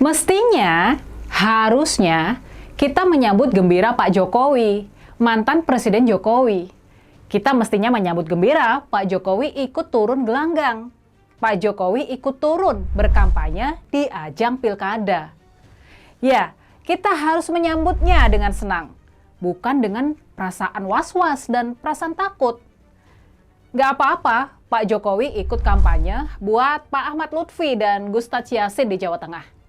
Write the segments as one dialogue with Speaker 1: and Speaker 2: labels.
Speaker 1: Mestinya, harusnya kita menyambut gembira Pak Jokowi, mantan Presiden Jokowi. Kita mestinya menyambut gembira Pak Jokowi ikut turun gelanggang. Pak Jokowi ikut turun berkampanye di ajang pilkada. Ya, kita harus menyambutnya dengan senang, bukan dengan perasaan was-was dan perasaan takut. Gak apa-apa, Pak Jokowi ikut kampanye buat Pak Ahmad Lutfi dan Gustaf Yassin di Jawa Tengah.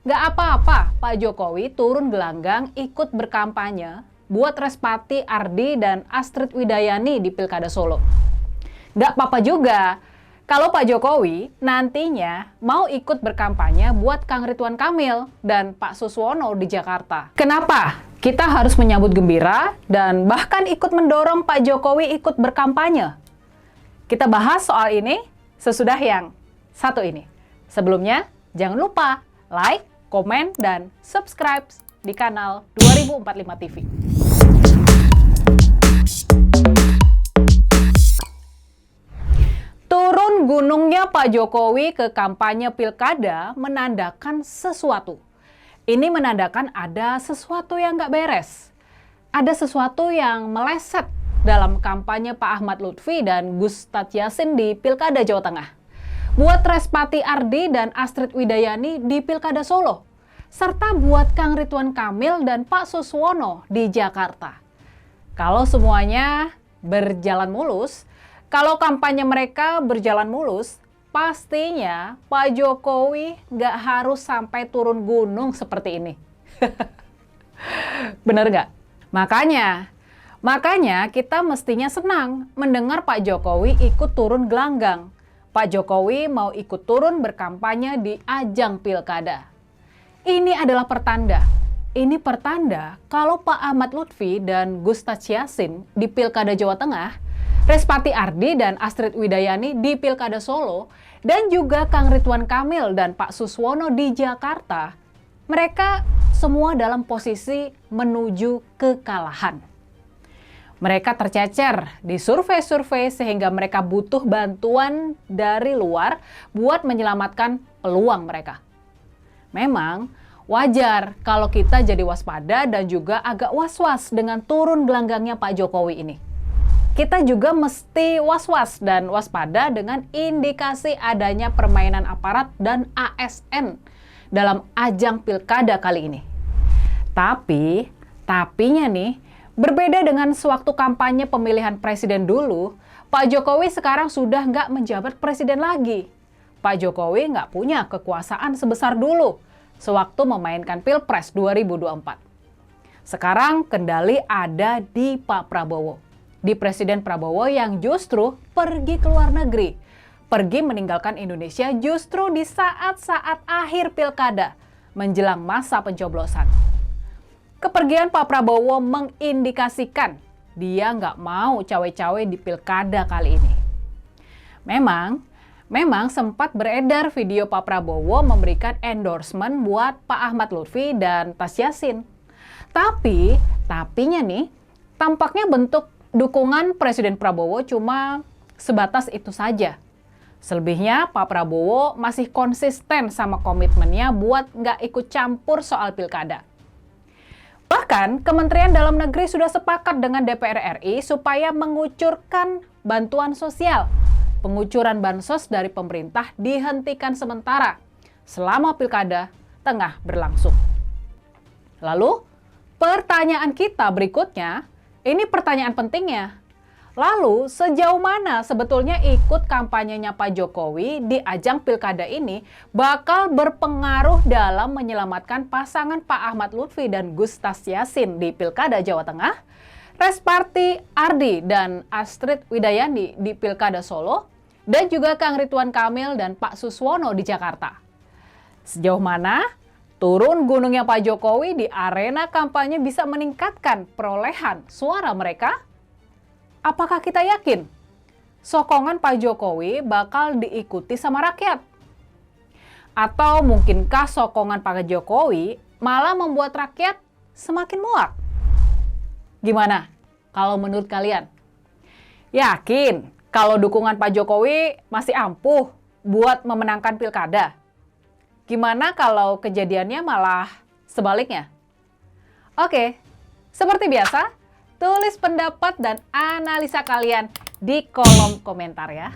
Speaker 1: Gak apa-apa, Pak Jokowi turun gelanggang ikut berkampanye buat Respati Ardi dan Astrid Widayani di Pilkada Solo. Gak apa-apa juga kalau Pak Jokowi nantinya mau ikut berkampanye buat Kang Ridwan Kamil dan Pak Suswono di Jakarta. Kenapa kita harus menyambut gembira dan bahkan ikut mendorong Pak Jokowi ikut berkampanye? Kita bahas soal ini sesudah yang satu ini. Sebelumnya, jangan lupa like, komen, dan subscribe di kanal 2045 TV. Turun gunungnya Pak Jokowi ke kampanye pilkada menandakan sesuatu. Ini menandakan ada sesuatu yang nggak beres. Ada sesuatu yang meleset dalam kampanye Pak Ahmad Lutfi dan Gustaf Yassin di Pilkada Jawa Tengah. Buat Respati Ardi dan Astrid Widayani di Pilkada Solo, serta buat Kang Ridwan Kamil dan Pak Suswono di Jakarta. Kalau semuanya berjalan mulus, kalau kampanye mereka berjalan mulus, pastinya Pak Jokowi nggak harus sampai turun gunung seperti ini. Bener nggak? Makanya kita mestinya senang mendengar Pak Jokowi ikut turun gelanggang. Pak Jokowi mau ikut turun berkampanye di ajang pilkada. Ini adalah pertanda. Ini pertanda kalau Pak Ahmad Lutfi dan Gustaf Yassin di Pilkada Jawa Tengah, Respati Ardi dan Astrid Widayani di Pilkada Solo, dan juga Kang Ridwan Kamil dan Pak Suswono di Jakarta, mereka semua dalam posisi menuju kekalahan. Mereka tercecer di survei-survei sehingga mereka butuh bantuan dari luar buat menyelamatkan peluang mereka. Memang wajar kalau kita jadi waspada dan juga agak was-was dengan turun gelanggangnya Pak Jokowi ini. Kita juga mesti was-was dan waspada dengan indikasi adanya permainan aparat dan ASN dalam ajang pilkada kali ini. Tapinya nih, berbeda dengan sewaktu kampanye pemilihan presiden dulu, Pak Jokowi sekarang sudah nggak menjabat presiden lagi. Pak Jokowi nggak punya kekuasaan sebesar dulu sewaktu memainkan Pilpres 2024. Sekarang kendali ada di Pak Prabowo, di Presiden Prabowo yang justru pergi ke luar negeri, pergi meninggalkan Indonesia justru di saat-saat akhir pilkada menjelang masa pencoblosan. Kepergian Pak Prabowo mengindikasikan dia nggak mau cawe-cawe di pilkada kali ini. Memang sempat beredar video Pak Prabowo memberikan endorsement buat Pak Ahmad Lutfi dan Tas Yassin. Tapinya nih, tampaknya bentuk dukungan Presiden Prabowo cuma sebatas itu saja. Selebihnya Pak Prabowo masih konsisten sama komitmennya buat nggak ikut campur soal pilkada. Bahkan, Kementerian Dalam Negeri sudah sepakat dengan DPR RI supaya mengucurkan bantuan sosial. Pengucuran bansos dari pemerintah dihentikan sementara selama pilkada tengah berlangsung. Lalu, pertanyaan kita berikutnya, ini pertanyaan pentingnya. Lalu, sejauh mana sebetulnya ikut kampanyenya Pak Jokowi di ajang pilkada ini bakal berpengaruh dalam menyelamatkan pasangan Pak Ahmad Lutfi dan Gustaf Yassin di Pilkada Jawa Tengah, Respati Ardi dan Astrid Widayani di Pilkada Solo, dan juga Kang Ridwan Kamil dan Pak Suswono di Jakarta. Sejauh mana turun gunungnya Pak Jokowi di arena kampanye bisa meningkatkan perolehan suara mereka? Apakah kita yakin sokongan Pak Jokowi bakal diikuti sama rakyat? Atau mungkinkah sokongan Pak Jokowi malah membuat rakyat semakin muak? Gimana kalau menurut kalian? Yakin kalau dukungan Pak Jokowi masih ampuh buat memenangkan pilkada? Gimana kalau kejadiannya malah sebaliknya? Oke, seperti biasa, tulis pendapat dan analisa kalian di kolom komentar ya.